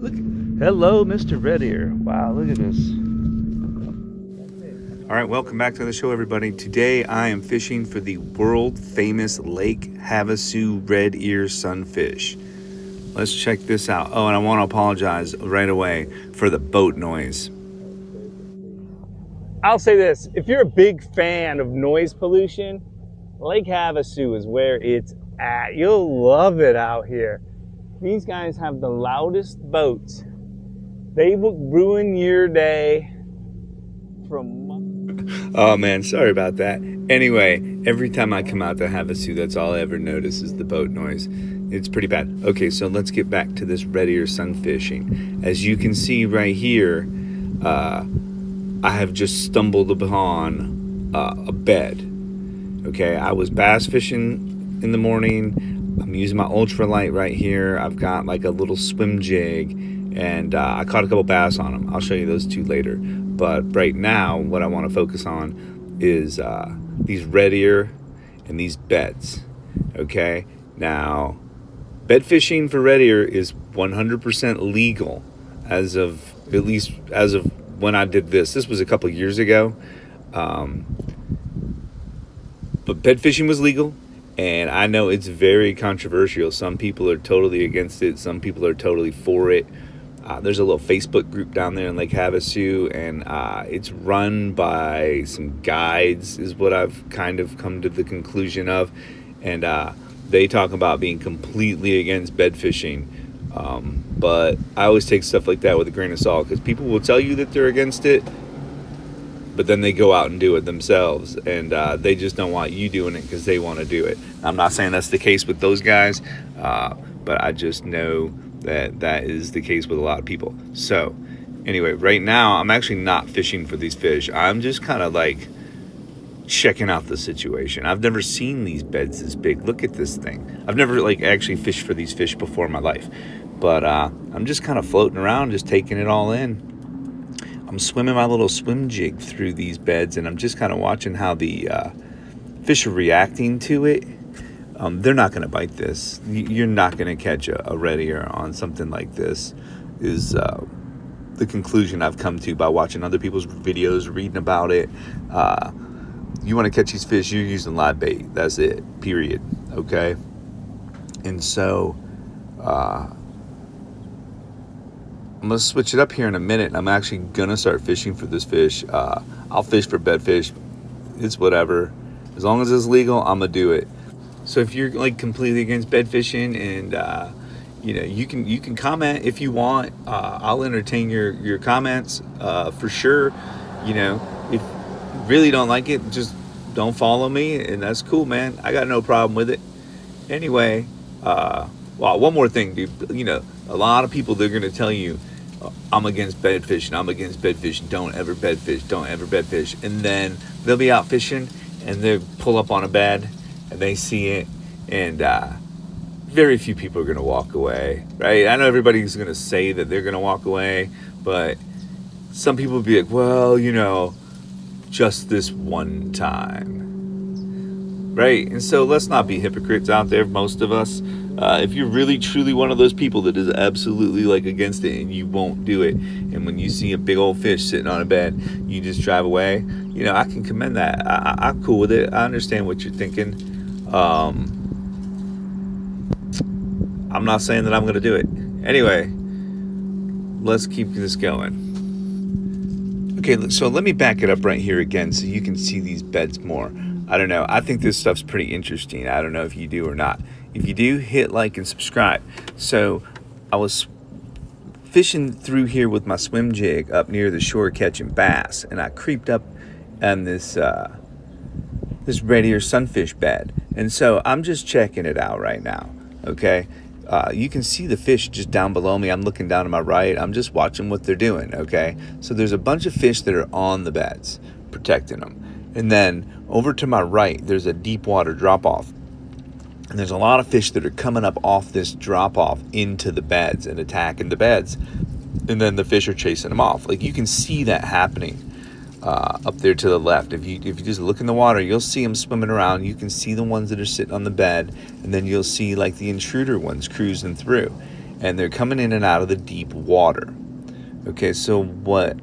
Look, hello, Mr. Red Ear. Wow, look at this. All right, welcome back to the show, everybody. Today I am fishing for the world famous Lake Havasu Red Ear Sunfish. Let's check this out. Oh, and I want to apologize right away for the boat noise. I'll say this, if you're a big fan of noise pollution, Lake Havasu is where it's at. You'll love it out here. These guys have the loudest boats. They will ruin your day from... Oh man, sorry about that. Anyway, every time I come out to Havasu, that's all I ever notice is the boat noise. It's pretty bad. Okay, so let's get back to this red ear sunfishing. As you can see right here, I have just stumbled upon a bed. Okay, I was bass fishing in the morning. I'm using my ultralight right here. I've got like a little swim jig, and I caught a couple bass on them. I'll show you those two later. But right now, what I want to focus on is these red ear and these beds. Okay, now bed fishing for red ear is 100% legal as of, at least as of when I did this. This was a couple years ago. But bed fishing was legal. And I know it's very controversial. Some people are totally against it. Some people are totally for it. There's a little Facebook group down there in Lake Havasu, and it's run by some guides, is what I've kind of come to the conclusion of. And they talk about being completely against bed fishing. But I always take stuff like that with a grain of salt, because people will tell you that they're against it, but then they go out and do it themselves, and they just don't want you doing it because they want to do it. I'm not saying that's the case with those guys, but I just know that that is the case with a lot of people. So anyway, right now I'm actually not fishing for these fish. I'm just kind of like checking out the situation. I've never seen these beds this big. Look at this thing. I've never like actually fished for these fish before in my life, but I'm just kind of floating around, just taking it all in. I'm swimming my little swim jig through these beds, and I'm just kind of watching how the fish are reacting to it. They're not going to bite this. You're not going to catch a red ear on something like this, is the conclusion I've come to by watching other people's videos, reading about it. You want to catch these fish, you're using live bait. That's it, period. Okay? And so... I'm going to switch it up here in a minute. I'm actually going to start fishing for this fish. I'll fish for bed fish. It's whatever. As long as it's legal, I'm going to do it. So if you're like completely against bed fishing, and you can comment if you want. I'll entertain your comments for sure. If you really don't like it, just don't follow me, and that's cool, man. I got no problem with it. Anyway, one more thing, dude. A lot of people, they're going to tell you, I'm against bed fishing. I'm against bed fishing. Don't ever bed fish. Don't ever bed fish. And then they'll be out fishing, and they pull up on a bed, and they see it, and very few people are going to walk away, right? I know everybody's going to say that they're going to walk away, but some people will be like, well, just this one time, right? And so let's not be hypocrites out there, most of us. If you're really truly one of those people that is absolutely like against it and you won't do it, and when you see a big old fish sitting on a bed, you just drive away, I can commend that. I'm cool with it. I understand what you're thinking. I'm not saying that I'm going to do it. Anyway, let's keep this going. Okay, so let me back it up right here again so you can see these beds more. I don't know. I think this stuff's pretty interesting. I don't know if you do or not. If you do, hit like and subscribe. So I was fishing through here with my swim jig up near the shore catching bass, and I creeped up on this red ear sunfish bed. And so I'm just checking it out right now. Okay, you can see the fish just down below me. I'm looking down to my right. I'm just watching what they're doing. Okay, so there's a bunch of fish that are on the beds protecting them. And then over to my right, there's a deep water drop off. And there's a lot of fish that are coming up off this drop off into the beds and attacking the beds. And then the fish are chasing them off. Like, you can see that happening up there to the left. If you just look in the water, you'll see them swimming around. You can see the ones that are sitting on the bed. And then you'll see like the intruder ones cruising through. and they're coming in and out of the deep water. Okay, so what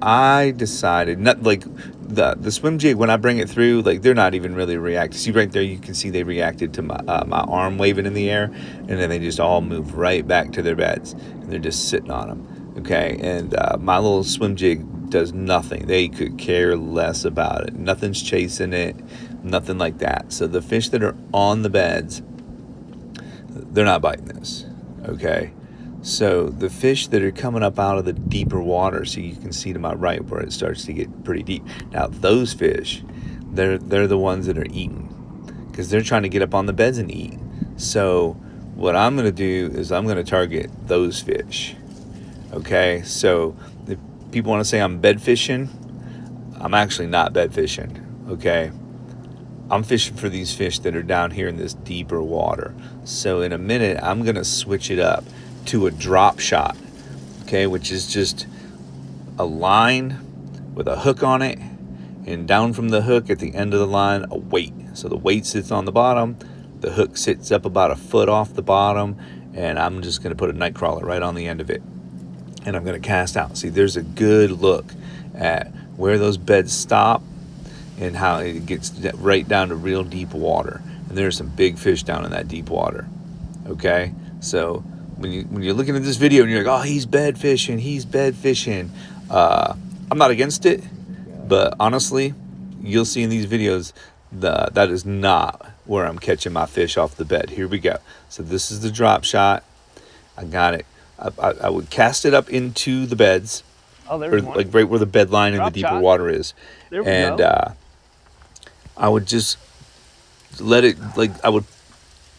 I decided, not like the swim jig, when I bring it through, like they're not even really reacting. See right there, you can see they reacted to my arm waving in the air, and then they just all move right back to their beds, and they're just sitting on them. Okay, and my little swim jig does nothing. They could care less about it. Nothing's chasing it, nothing like that. So the fish that are on the beds, they're not biting this. Okay, so the fish that are coming up out of the deeper water, so you can see to my right where it starts to get pretty deep. Now those fish, they're the ones that are eating, because they're trying to get up on the beds and eat. So what I'm going to do is I'm going to target those fish. Okay, so if people want to say I'm bed fishing, I'm actually not bed fishing. Okay, I'm fishing for these fish that are down here in this deeper water. So in a minute, I'm going to switch it up to a drop shot, okay, which is just a line with a hook on it, and down from the hook at the end of the line, a weight. So the weight sits on the bottom, the hook sits up about a foot off the bottom, and I'm just going to put a night crawler right on the end of it, and I'm going to cast out. See, there's a good look at where those beds stop and how it gets right down to real deep water. And there's some big fish down in that deep water. Okay, so when you're looking at this video and you're like, oh, he's bed fishing, I'm not against it, but honestly, you'll see in these videos that is not where I'm catching my fish off the bed. Here we go. So this is the drop shot. I got it. I would cast it up into the beds, like right where the bed line in the deeper water is. There we go. I would just let it, like I would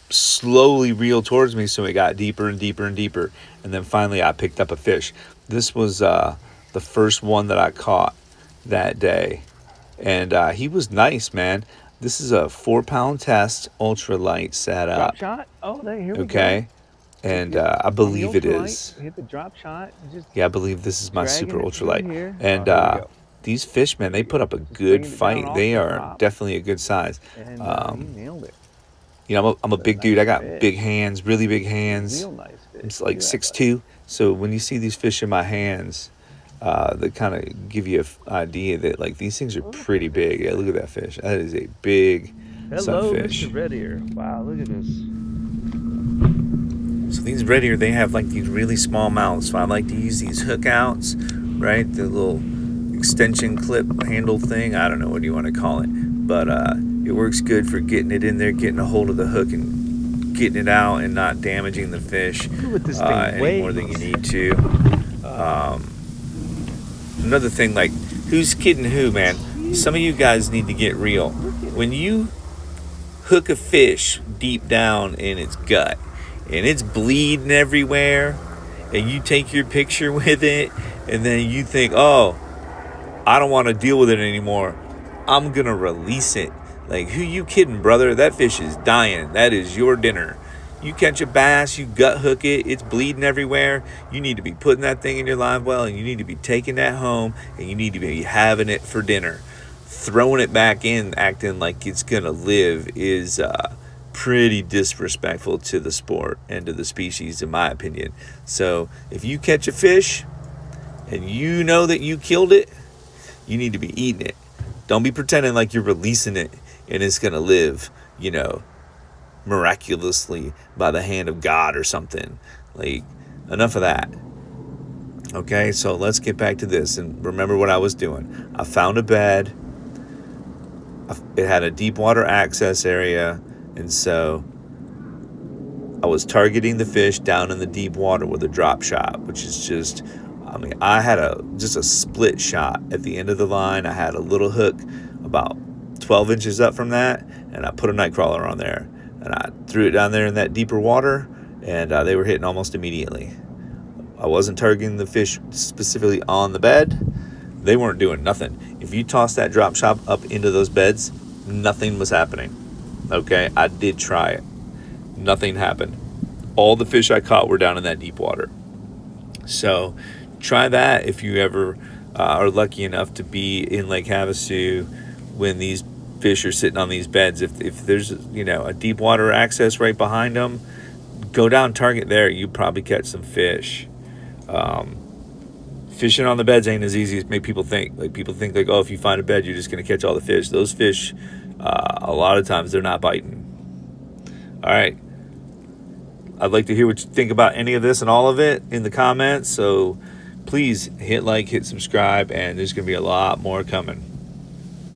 slowly reel towards me, so it got deeper and deeper and deeper, and then finally I picked up a fish. This was the first one that I caught that day, and he was nice, man. This is a 4-pound test, ultralight setup. Drop shot? Oh, here we go. Okay, and I believe it is. Hit the drop shot. Yeah, I believe this is my super ultralight. Here. And these fish, man, they put up a good fight. They are definitely a good size. And he nailed it. You know, I'm a big dude. I got big hands, really big hands. Real nice fish. It's like 6'2". So when you see these fish in my hands, they kind of give you an idea that like these things are pretty big. Yeah, look at that fish. That is a big sunfish. Mr. Red Ear. Wow, look at this. So these red ear, they have like these really small mouths. So I like to use these hook outs, right? The little extension clip handle thing. I don't know what you want to call it, but it works good for getting it in there, getting a hold of the hook and getting it out and not damaging the fish any more than you need to. Another thing, like, who's kidding who, man? Some of you guys need to get real. When you hook a fish deep down in its gut and it's bleeding everywhere, and you take your picture with it, and then you think, oh, I don't want to deal with it anymore, I'm gonna release it. Like, who you kidding, brother? That fish is dying. That is your dinner. You catch a bass, you gut hook it, it's bleeding everywhere. You need to be putting that thing in your live well, and you need to be taking that home, and you need to be having it for dinner. Throwing it back in, acting like it's gonna live, is pretty disrespectful to the sport and to the species, in my opinion. So if you catch a fish and you know that you killed it, you need to be eating it. Don't be pretending like you're releasing it and it's gonna live, you know, miraculously by the hand of God or something. Like, enough of that. Okay, so let's get back to this and remember what I was doing. I found a bed. It had a deep water access area, and so I was targeting the fish down in the deep water with a drop shot, which is just, I mean, I had just a split shot at the end of the line. I had a little hook about 12 inches up from that, and I put a night crawler on there, and I threw it down there in that deeper water, and they were hitting almost immediately. I wasn't targeting the fish specifically on the bed. They weren't doing nothing. If you toss that drop shot up into those beds, nothing was happening. Okay, I did try it. Nothing happened. All the fish I caught were down in that deep water. So try that if you ever are lucky enough to be in Lake Havasu when these fish are sitting on these beds. If there's, you know, a deep water access right behind them, go down target there. You probably catch some fish. Fishing on the beds ain't as easy as make people think. Like people think like, oh, if you find a bed, you're just gonna catch all the fish. Those fish, a lot of times they're not biting. All right. I'd like to hear what you think about any of this and all of it in the comments. So please hit like, hit subscribe, and there's gonna be a lot more coming.